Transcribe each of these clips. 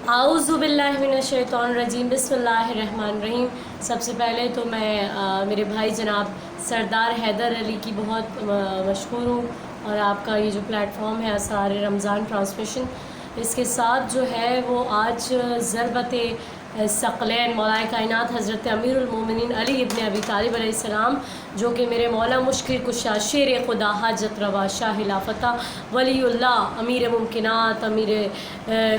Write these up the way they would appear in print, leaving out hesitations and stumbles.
اعوذ باللہ من الشیطان الرجیم، بسم اللہ الرحمن الرحیم۔ سب سے پہلے تو میں میرے بھائی جناب سردار حیدر علی کی بہت مشکور ہوں، اور آپ کا یہ جو پلیٹ فارم ہے اسرار رمضان ٹرانسمیشن، اس کے ساتھ جو ہے وہ آج ضربت ثقلین مولائے کائنات حضرت امیر المومنین علی ابن ابی طالب علیہ السلام، جو کہ میرے مولا مشکل کشا شیر خدا حاجت روا شاہ لافتہ ولی اللہ امیر ممکنات امیر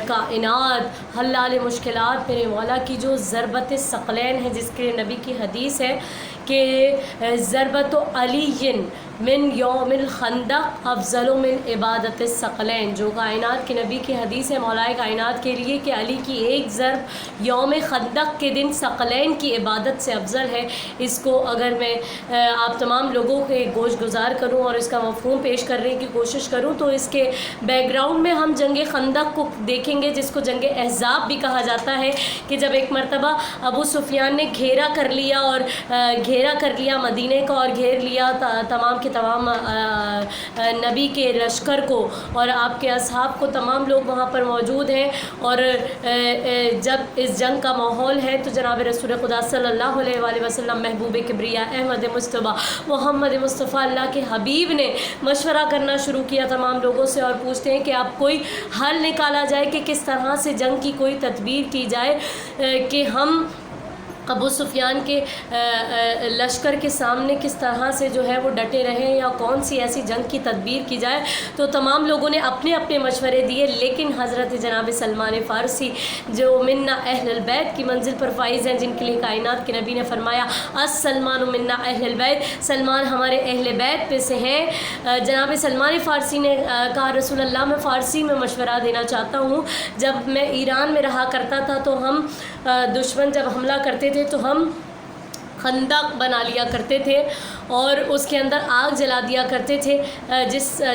کائنات حلال مشکلات، میرے مولا کی جو ضربت ثقلین ہے، جس کے نبی کی حدیث ہے کہ ضربت علی من یوم الخندق افضل من عبادت الثقلین، جو کائنات کے نبی کی حدیث ہے مولائے کائنات کے لیے کہ علی کی ایک ضرب یوم خندق کے دن ثقلین کی عبادت سے افضل ہے۔ اس کو اگر میں آپ تمام لوگوں کے گوش گزار کروں اور اس کا مفہوم پیش کرنے کی کوشش کروں تو اس کے بیک گراؤنڈ میں ہم جنگ خندق کو دیکھیں گے، جس کو جنگ احزاب بھی کہا جاتا ہے، کہ جب ایک مرتبہ ابو سفیان نے گھیرا کر لیا مدینے کا، اور گھیر لیا تمام کے تمام نبی کے لشکر کو اور آپ کے اصحاب کو، تمام لوگ وہاں پر موجود ہیں، اور جب اس جنگ کا ماحول ہے تو جناب رسول خدا صلی اللہ علیہ وآلہ وسلم محبوب کبریا احمد مصطفیٰ محمد مصطفیٰ اللہ کے حبیب نے مشورہ کرنا شروع کیا تمام لوگوں سے، اور پوچھتے ہیں کہ آپ کوئی حل نکالا جائے کہ کس طرح سے جنگ کی کوئی تدبیر کی جائے کہ ہم ابو سفیان کے لشکر کے سامنے کس طرح سے جو ہے وہ ڈٹے رہیں، یا کون سی ایسی جنگ کی تدبیر کی جائے۔ تو تمام لوگوں نے اپنے اپنے مشورے دیے، لیکن حضرت جناب سلمان فارسی جو منا اہل البیت کی منزل پر فائز ہیں، جن کے لیے کائنات کے نبی نے فرمایا السلمان منا اہل البیت، سلمان ہمارے اہل بیت پہ سے ہیں، جناب سلمان فارسی نے کہا رسول اللہ میں فارسی میں مشورہ دینا چاہتا ہوں۔ جب میں ایران میں رہا کرتا تھا تو ہم دشمن جب حملہ کرتے تھے تو ہم خندق بنا لیا کرتے تھے اور اس کے اندر آگ جلا دیا کرتے تھے،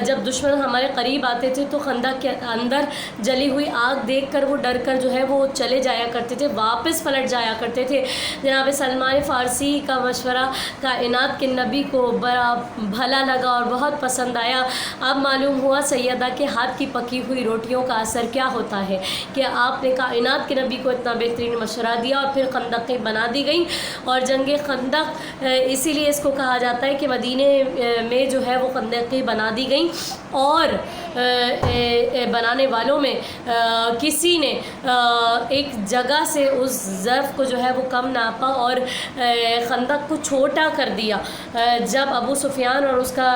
جب دشمن ہمارے قریب آتے تھے تو خندق کے اندر جلی ہوئی آگ دیکھ کر وہ ڈر کر جو ہے وہ چلے جایا کرتے تھے، واپس پلٹ جایا کرتے تھے۔ جناب سلمان فارسی کا مشورہ کائنات کے نبی کو بڑا بھلا لگا اور بہت پسند آیا۔ اب معلوم ہوا سیدہ کے ہاتھ کی پکی ہوئی روٹیوں کا اثر کیا ہوتا ہے، کہ آپ نے کائنات کے نبی کو اتنا بہترین مشورہ دیا اور پھر خندقیں بنا دی گئیں، اور جنگ خندق اسی لیے اس کو کہا جاتا ہے کہ مدینے میں جو ہے وہ خندقیں بنا دی گئیں، اور بنانے والوں میں کسی نے ایک جگہ سے اس ظرف کو جو ہے وہ کم ناپا اور خندق کو چھوٹا کر دیا۔ جب ابو سفیان اور اس کا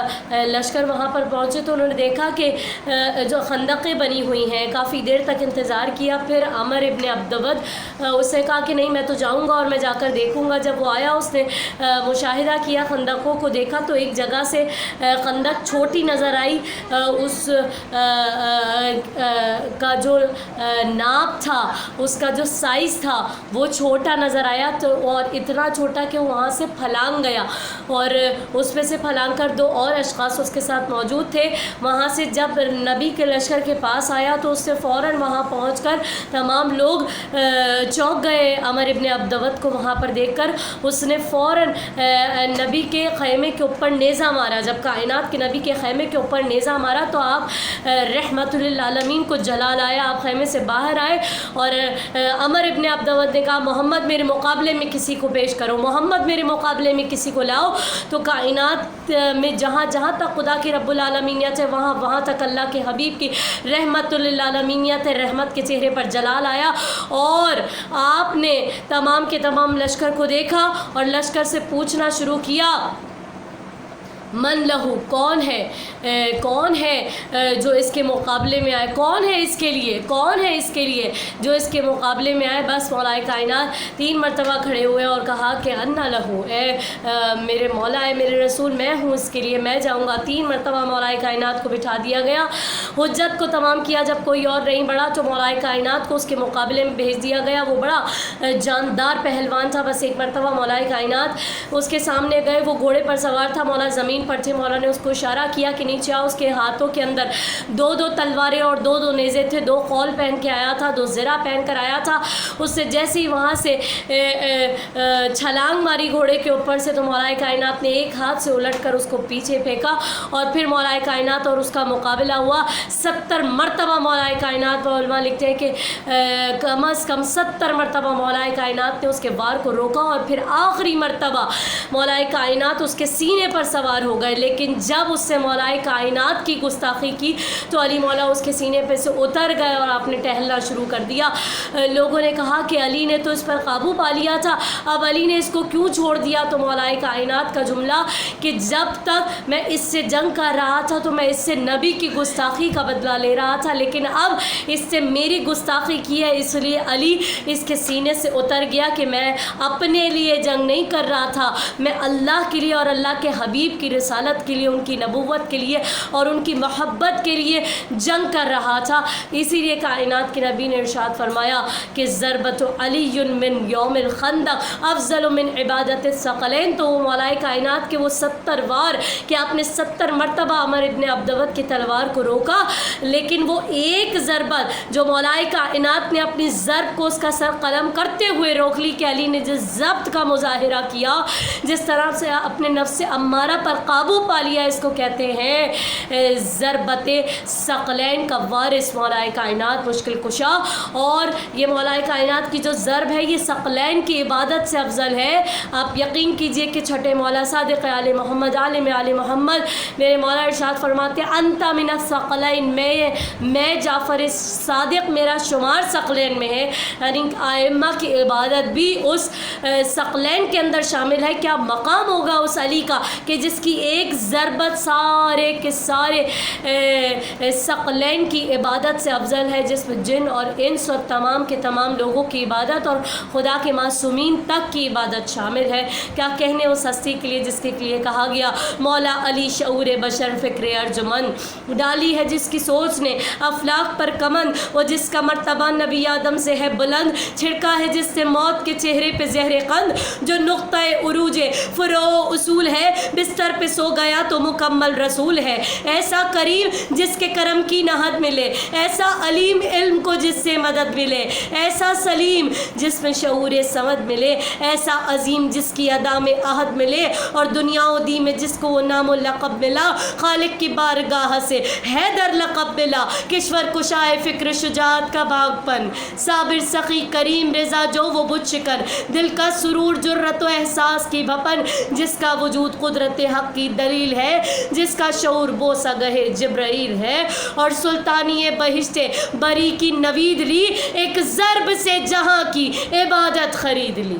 لشکر وہاں پر پہنچے تو انہوں نے دیکھا کہ جو خندقیں بنی ہوئی ہیں، کافی دیر تک انتظار کیا، پھر عمر ابن عبدود اس نے کہا کہ نہیں میں تو جاؤں گا اور میں جا کر دیکھوں گا۔ جب وہ آیا اس نے مشاہدہ کیا، خندقوں کو دیکھا تو ایک جگہ سے خندق چھوٹی نظر آئی، اس کا جو ناپ تھا، اس کا جو سائز تھا وہ چھوٹا نظر آیا، تو اور اتنا چھوٹا کہ وہاں سے پھلانگ گیا، اور اس میں سے پھلانگ کر دو اور اشخاص اس کے ساتھ موجود تھے۔ وہاں سے جب نبی کے لشکر کے پاس آیا تو اس سے فوراً وہاں پہنچ کر تمام لوگ چونک گئے عمر ابن عبدود کو وہاں پر دیکھ کر۔ اس نے فوراً نبی کے خیمے کے اوپر نیزہ مارا، جب کائنات کے نبی کے خیمے کے اوپر نیزہ مارا تو آپ رحمت للعالمین کو جلال آیا، آپ خیمے سے باہر آئے، اور عمر ابن عبدود نے کہا محمد میرے مقابلے میں کسی کو پیش کرو، محمد میرے مقابلے میں کسی کو لاؤ۔ تو کائنات میں جہاں جہاں تک خدا کی رب العالمینیت ہے وہاں وہاں تک اللہ کے حبیب کی رحمت للعالمینیت رحمت کے چہرے پر جلال آیا، اور آپ نے تمام کے تمام لشکر کو دیکھا اور لشکر سے پوچھنا شروع کیا من لہو، کون ہے جو اس کے مقابلے میں آئے، کون ہے اس کے لیے جو اس کے مقابلے میں آئے۔ بس مولائے کائنات 3 مرتبہ کھڑے ہوئے اور کہا کہ انا لہو، اے میرے مولا، اے میرے رسول، میں ہوں اس کے لیے، میں جاؤں گا۔ 3 مرتبہ مولائے کائنات کو بٹھا دیا گیا، حجت کو تمام کیا۔ جب کوئی اور نہیں بڑھا تو مولائے کائنات کو اس کے مقابلے میں بھیج دیا گیا۔ وہ بڑا جاندار پہلوان تھا، بس ایک مرتبہ مولائے کائنات اس کے سامنے گئے، وہ گھوڑے پر سوار تھا، مولا زمین زمین پر تھے مولا نے اس کو اشارہ کیا کہ نیچے آؤ. اس کے ہاتھوں کے اندر 2 تلواریں اور 2 نیزے تھے. 2 قول پہن کے آیا تھا, 2 زرہ پہن کر آیا تھا. اس سے جیسے ہی وہاں سے چھلانگ ماری گھوڑے کے اوپر سے تو مولا کائنات نے ایک ہاتھ سے الٹ کر اس کو پیچھے پھینکا اور پھر مولا کائنات اور اس کا مقابلہ ہوا. 70 مرتبہ مولا کائنات پر علماء لکھتے ہیں کہ کم از کم 70 مرتبہ مولا کائنات نے اس کے وار کو روکا اور پھر آخری مرتبہ مولا کائنات اس کے سینے پر سوار ہو گئے. لیکن جب اس سے مولا کائنات کی گستاخی کی تو علی مولا اس کے سینے پہ سے اتر گئے اور آپ نے ٹہلنا شروع کر دیا. لوگوں نے کہا کہ علی نے تو اس پر قابو پا لیا تھا, اب علی نے اس کو کیوں چھوڑ دیا؟ تو مولا کائنات کا جملہ کہ جب تک میں اس سے جنگ کر رہا تھا تو میں اس سے نبی کی گستاخی کا بدلہ لے رہا تھا, لیکن اب اس سے میری گستاخی کی ہے, اس لیے علی اس کے سینے سے اتر گیا کہ میں اپنے لیے جنگ نہیں کر رہا تھا, میں اللہ کے لیے اور اللہ کے حبیب کی رسالت کے لیے, ان کی نبوت کے لیے اور ان کی محبت کے لیے جنگ کر رہا تھا. اسی لیے کائنات کے نبی نے ارشاد فرمایا کہ ضربت علی من یوم الخندق افضل من عبادت الثقلین. تو مولا کائنات کے وہ 70 وار کہ آپ نے 70 مرتبہ عمر ابن عبدود کی تلوار کو روکا, لیکن وہ ایک ضربت جو مولا کائنات نے اپنی ضرب کو اس کا سر قلم کرتے ہوئے روک لی کہ علی نے جس ضبط کا مظاہرہ کیا, جس طرح سے اپنے نفس امارہ پر قابو پا لیا, اس کو کہتے ہیں ضربت ثقلین کا وارث مولا کائنات مشکل کشا. اور یہ مولا کائنات کی جو ضرب ہے یہ ثقلین کی عبادت سے افضل ہے. آپ یقین کیجئے کہ چھٹے مولا صادق آل محمد عالم آل محمد میرے مولا ارشاد فرماتے ہیں انت من الثقلین, میں جعفر صادق میرا شمار ثقلین میں ہے. یعنی ائمہ کی عبادت بھی اس ثقلین کے اندر شامل ہے. کیا مقام ہوگا اس علی کا کہ جس کی ایک ضربت سارے کے سارے ثقلین کی عبادت سے افضل ہے, جس میں جن اور انس اور تمام کے تمام لوگوں کی عبادت اور خدا کے معصومین تک کی عبادت شامل ہے. کیا کہنے اس ہستی کے لیے جس کے لیے کہا گیا مولا علی شعور بشر فکر ارجمن, ڈالی ہے جس کی سوچ نے افلاک پر کمن, وہ جس کا مرتبہ نبی آدم سے ہے بلند, چھڑکا ہے جس سے موت کے چہرے پہ زہر قند, جو نقطہ عروج فرو اصول ہے بستر پہ سو گیا تو مکمل رسول ہے. ایسا کریم جس کے کرم کی نہ حد ملے, ایسا علیم علم کو جس سے مدد ملے, ایسا سلیم جس میں شعور سمد ملے, ایسا عظیم جس کی ادا میں عہد ملے, اور دنیا و دی میں جس کو وہ نام و لقب ملا, خالق کی بارگاہ سے حیدر لقب ملا, کشور کشائے فکر شجاعت کا باغ پن, صابر سخی کریم رضا جو وہ بت شکن, دل کا سرور جرت و احساس کی بھپن, جس کا وجود قدرت حق کی دلیل ہے, جس کا شعور بوسہ گہے جبرائیل ہے, اور سلطانی بہشت بری کی نوید لی, ایک ضرب سے جہاں کی عبادت خرید لی.